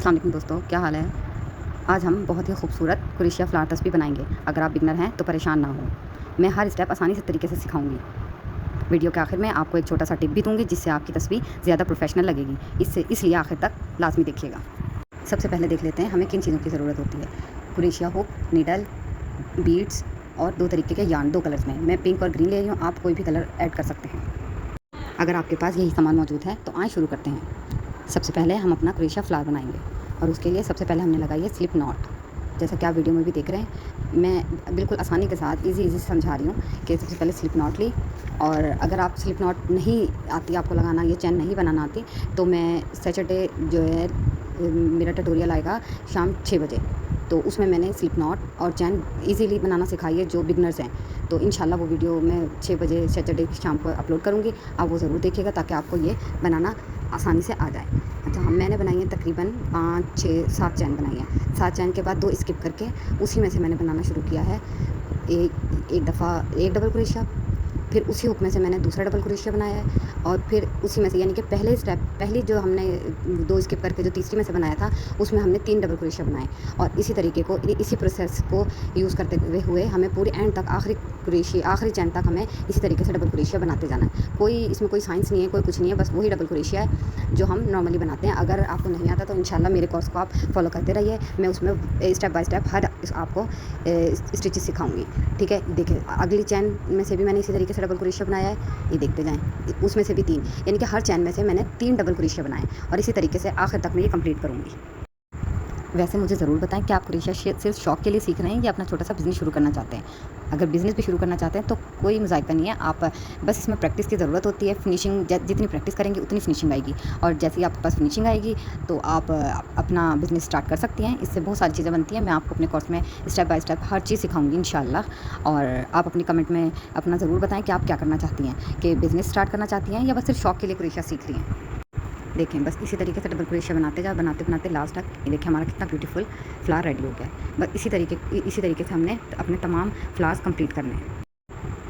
अस्सलाम वालेकुम दोस्तों, क्या हाल है। आज हम बहुत ही खूबसूरत क्रोशिया फ्लावर तस्वीर बनाएंगे। अगर आप बिगनर हैं तो परेशान ना हो, मैं हर स्टेप आसानी से तरीके से सिखाऊंगी। वीडियो के आखिर में आपको एक छोटा सा टिप भी दूंगी जिससे आपकी तस्वीर ज़्यादा प्रोफेशनल लगेगी। इसलिए आखिर तक लाजमी देखिएगा। सबसे पहले देख लेते हैं हमें किन चीज़ों की ज़रूरत होती है। क्रोशिया हुक, नीडल, बीड्स और 2 तरीके के यार्न, 2 कलर्स में। मैं पिंक और ग्रीन ले रही हूँ, आप कोई भी कलर ऐड कर सकते हैं। अगर आपके पास यही सामान मौजूद है तो आइए शुरू करते हैं। सबसे पहले हम अपना क्रोशिया फ्लावर बनाएंगे और उसके लिए सबसे पहले हमने लगाई है स्लिप नॉट। जैसा कि आप वीडियो में भी देख रहे हैं, मैं बिल्कुल आसानी के साथ इजी समझा रही हूँ कि सबसे पहले स्लिप नॉट ली। और अगर आप स्लिप नॉट नहीं आती आपको लगाना, ये चैन नहीं बनाना आती, तो मैं सैटरडे जो है मेरा ट्यूटोरियल आएगा शाम 6 बजे, तो उसमें मैंने स्लिप नॉट और चैन इजीली बनाना सिखाई है जो बिगनर्स हैं। तो इंशाल्लाह वो वीडियो मैं 6 बजे सैटरडे की शाम को अपलोड करूँगी, आप वो ज़रूर देखिएगा ताकि आपको ये बनाना आसानी से आ जाए। अच्छा, मैंने बनाई है तकरीबन 5, 6, 7 चैन बनाई है। 7 चैन के बाद 2 स्किप करके उसी में से मैंने बनाना शुरू किया है। एक दफ़ा एक डबल क्रोशिया, फिर उसी हुक में से मैंने दूसरा डबल क्रोशिया बनाया है, और फिर उसी में से यानी कि पहली जो हमने 2 स्किप करके जो तीसरी में से बनाया था उसमें हमने 3 डबल क्रोशिया बनाए। और इसी तरीके को इसी प्रोसेस को यूज़ करते हुए हमें पूरी एंड तक आखिरी चैन तक हमें इसी तरीके से डबल क्रोशिया बनाते जाना है। इसमें कोई साइंस नहीं है, कोई कुछ नहीं है, बस वही डबल क्रोशिया है जो हम नॉर्मली बनाते हैं। अगर आपको नहीं आता तो इंशाल्लाह मेरे कोर्स को आप फॉलो करते रहिए, मैं उसमें स्टेप बाय स्टेप हर आपको स्टिचेस सिखाऊंगी। ठीक है, देखिए अगली चैन में से भी मैंने इसी तरीके से डबल क्रोशिया बनाया है, ये देखते जाएँ। उसमें से भी 3, यानी कि हर चैन में से मैंने 3 डबल क्रोशिया बनाए और इसी तरीके से आखिर तक मैं ये कंप्लीट करूँगी। वैसे मुझे ज़रूर बताएं कि आप क्रोशिया सिर्फ शौक के लिए सीख रहे हैं या अपना छोटा सा बिज़नेस शुरू करना चाहते हैं। अगर बिज़नेस भी शुरू करना चाहते हैं तो कोई मज़ाक़ नहीं है, आप बस इसमें प्रैक्टिस की ज़रूरत होती है। फिनिशिंग जितनी प्रैक्टिस करेंगे उतनी फिनिशिंग आएगी, और जैसे ही आपके पास फिनिशिंग आएगी तो आप अपना बिज़नेस स्टार्ट कर सकती हैं। इससे बहुत सारी चीज़ें बनती हैं। मैं आपको अपने कोर्स में स्टेप बाय स्टेप हर चीज़ सिखाऊंगी इंशाल्लाह। और आप अपनी कमेंट में अपना ज़रूर बताएँ कि आप क्या करना चाहती हैं, कि बिज़नेस स्टार्ट करना चाहती हैं या बस सिर्फ शौक के लिए क्रोशिया सीख रही हैं। देखें, बस इसी तरीके से डबल क्रोशिया बनाते जाओ, बनाते बनाते लास्ट तक ये देखिए हमारा कितना ब्यूटीफुल फ्लावर रेडी हो गया है। बस इसी तरीके से हमने अपने तमाम फ्लावर्स कंप्लीट करने हैं।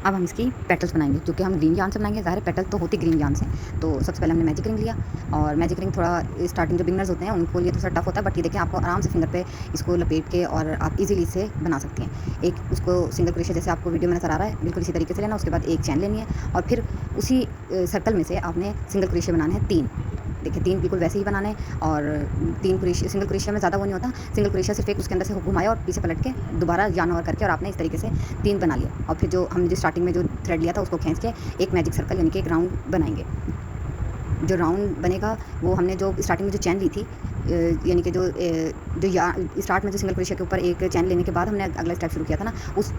अब हम इसकी पेटल्स बनाएंगे, क्योंकि हम ग्रीन यार्न से बनाएंगे। ज़ाहिर पेटल तो होती ग्रीन यार्न से। तो सबसे पहले हमने मैजिक रिंग लिया, और मैजिक रिंग थोड़ा स्टार्टिंग जो बिगनर्स होते हैं उनको लिए थोड़ा टफ होता है, बट ये देखिए आपको आराम से फिंगर पे इसको लपेट के और आप इजीली इसे बना सकती हैं। एक उसको सिंगल क्रोशिया जैसे आपको वीडियो में नज़र आ रहा है बिल्कुल इसी तरीके से लेना, उसके बाद एक चैन लेनी है और फिर उसी सर्कल में से आपने सिंगल क्रोशिया बनाने हैं 3। देखिए 3 बिल्कुल वैसे ही बनाने हैं, और 3 क्रोशिया, सिंगल क्रोशिया में ज़्यादा वो नहीं होता। सिंगल क्रोशिया सिर्फ एक उसके अंदर से हुक घुमाया और पीछे पलट के दोबारा यार्न ओवर करके और आपने इस तरीके से 3 बना लिया। और फिर जो हमने जो स्टार्टिंग में जो थ्रेड लिया था उसको खींच के एक मैजिक सर्कल यानी कि एक राउंड बनाएंगे। जो राउंड बनेगा वो हमने जो स्टार्टिंग में जो चैन ली थी, यानी कि जो स्टार्ट में जो सिंगल क्रोशिया के ऊपर एक चैन लेने के बाद हमने अगला स्टेप शुरू किया था ना, उस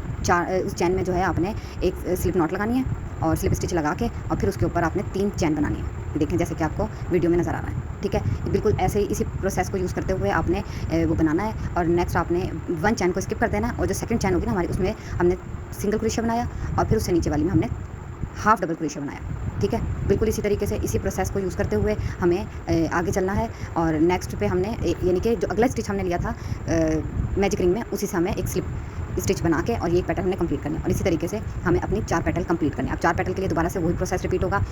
चैन में जो है आपने एक स्लिप नॉट लगानी है और स्लिप स्टिच लगा के और फिर उसके ऊपर आपने 3 चैन बनानी है। देखें जैसे कि आपको वीडियो में नज़र आ रहा है। ठीक है, बिल्कुल ऐसे ही इसी प्रोसेस को यूज़ करते हुए आपने वो बनाना है। और नेक्स्ट आपने 1 चैन को स्किप कर देना, और जो सेकंड चैन होगी ना हमारी, उसमें हमने सिंगल क्रोशिया बनाया और फिर उससे नीचे वाली में हमने हाफ डबल क्रोशिया बनाया। ठीक है, बिल्कुल इसी तरीके से इसी प्रोसेस को यूज़ करते हुए हमें आगे चलना है। और नेक्स्ट पे हमने यानी कि जो अगला स्टिच हमने लिया था मैजिक रिंग में, उसी से हमें एक स्लिप स्टिच बना के और ये एक पेटल हमने कंप्लीट करना है। और इसी तरीके से हमें अपनी 4 पेटल कंप्लीट करने हैं। अब 4 पेटल के लिए दोबारा से वही प्रोसेस रिपीट होगा।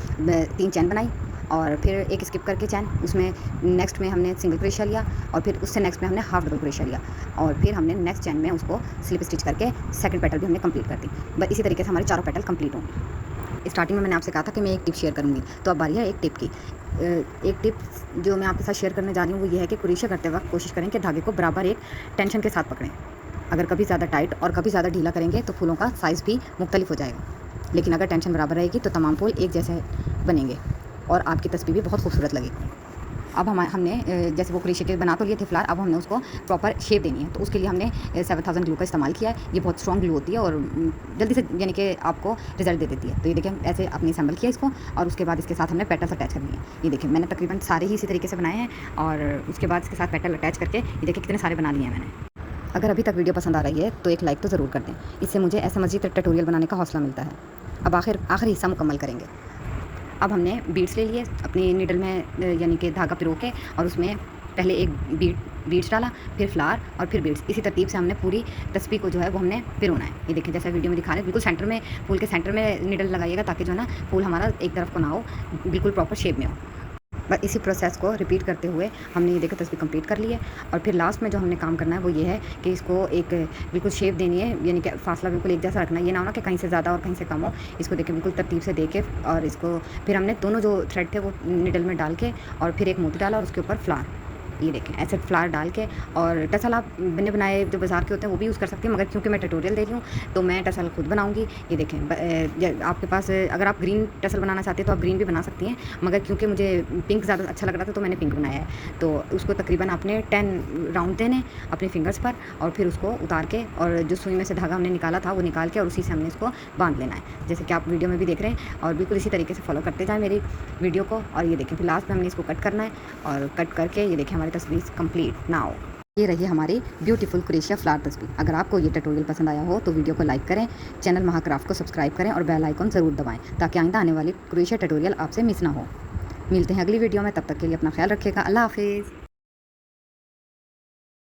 3 चैन बनाई और फिर एक स्किप करके चैन, उसमें नेक्स्ट में हमने सिंगल क्रोशिया लिया और फिर उससे नेक्स्ट में हमने हाफ डबल क्रोशिया लिया, और फिर हमने नेक्स्ट चैन में उसको स्लिप स्टिच करके सेकंड पेटल भी हमने कंप्लीट कर दी। बस इसी तरीके से हमारे चारों पेटल कंप्लीट होंगे। स्टार्टिंग में मैंने आपसे कहा था कि मैं एक टिप शेयर करूँगी, तो अब बारी है एक टिप की। एक टिप जो मैं आपके साथ शेयर करने जा रही हूँ वो ये है कि क्रोशिया करते वक्त कोशिश करें कि धागे को बराबर एक टेंशन के साथ पकड़ें। अगर कभी ज़्यादा टाइट और कभी ज़्यादा ढीला करेंगे तो फूलों का साइज़ भी मुख्तलिफ हो जाएगा, लेकिन अगर टेंशन बराबर रहेगी तो तमाम फूल एक जैसे बनेंगे और आपकी तस्वीर भी बहुत खूबसूरत लगेगी। अब हमने जैसे वो क्रोशिया के बना तो लिए थे फ्लावर, अब हमने उसको प्रॉपर शेप देनी है, तो उसके लिए हमने 7000 ग्लू का इस्तेमाल किया है। ये बहुत स्ट्रॉन्ग ग्लू होती है और जल्दी से यानी कि आपको रिजल्ट दे देती है। तो ये देखिए ऐसे आपने असेंबल किया इसको, और उसके बाद इसके साथ हमने पेटल्स अटैच करनी है। ये देखिए मैंने तकरीबन सारे ही इसी तरीके से बनाए हैं, और उसके बाद इसके साथ पेटल अटैच करके ये देखिए कितने सारे बना लिए हैं मैंने। अगर अभी तक वीडियो पसंद आ रही है तो एक लाइक तो ज़रूर कर दें, इससे मुझे ऐसे मज़ीद ट्यूटोरियल बनाने का हौसला मिलता है। अब आखिरी हिस्सा मुकम्मल करेंगे। अब हमने बीड्स ले लिए अपनी नीडल में, यानी कि धागा पिरो के, और उसमें पहले एक बीड्स डाला, फिर फ्लावर और फिर बीड्स। इसी तरतीब से हमने पूरी तस्वीर को जो है वो हमने पिरोना है। ये देखिए जैसा वीडियो में दिखा रहे हैं, बिल्कुल सेंटर में, फूल के सेंटर में नीडल लगाइएगा ताकि जो है ना फूल हमारा एक तरफ को ना हो, बिल्कुल प्रॉपर शेप में हो। बस इसी प्रोसेस को रिपीट करते हुए हमने ये देखो तस्वीर कंप्लीट कर ली है। और फिर लास्ट में जो हमने काम करना है वो ये है कि इसको एक बिल्कुल शेप देनी है, यानी कि फासला बिल्कुल एक जैसा रखना है। ये ना हो ना कि कहीं से ज़्यादा और कहीं से कम हो। इसको देखिए बिल्कुल तरतीब से दे के, और इसको फिर हमने दोनों जो थ्रेड थे वो निडल में डाल के और फिर एक मोती डाला और उसके ऊपर फ्लावर, ये देखें ऐसे फ्लावर डाल के। और टसल आप बने बनाए जो बाज़ार के होते हैं वो भी यूज़ कर सकती हैं, मगर क्योंकि मैं ट्यूटोरियल दे रही हूँ तो मैं टसल खुद बनाऊंगी। ये देखें आपके पास अगर आप ग्रीन टसल बनाना चाहते हैं तो आप ग्रीन भी बना सकती हैं, मगर क्योंकि मुझे पिंक ज़्यादा अच्छा लग रहा था तो मैंने पिंक बनाया है। तो उसको तकरीबन आपने 10 राउंड देने अपने फिंगर्स पर, और फिर उसको उतार के और जो सुई में से धागा हमने निकाला था वो निकाल के और उसी से हमने इसको बांध लेना है, जैसे कि आप वीडियो में भी देख रहे हैं। और बिल्कुल इसी तरीके से फॉलो करते जाएँ मेरी वीडियो को। और ये देखें फिर लास्ट में हमने इसको कट करना है, और कट करके ये देखें हमारी तस्वीर कंप्लीट नाउ। ये रही हमारी ब्यूटीफुल क्रोशिया फ्लावर तस्वीर। अगर आपको ये ट्यूटोरियल पसंद आया हो तो वीडियो को लाइक करें, चैनल महाक्राफ्ट को सब्सक्राइब करें और बेल आइकन ज़रूर दबाएं ताकि आइंदा आने वाली क्रोशिया ट्यूटोरियल आपसे मिस ना हो। मिलते हैं अगली वीडियो में, तब तक के लिए अपना ख्याल रखिएगा। अल्लाह हाफिज़।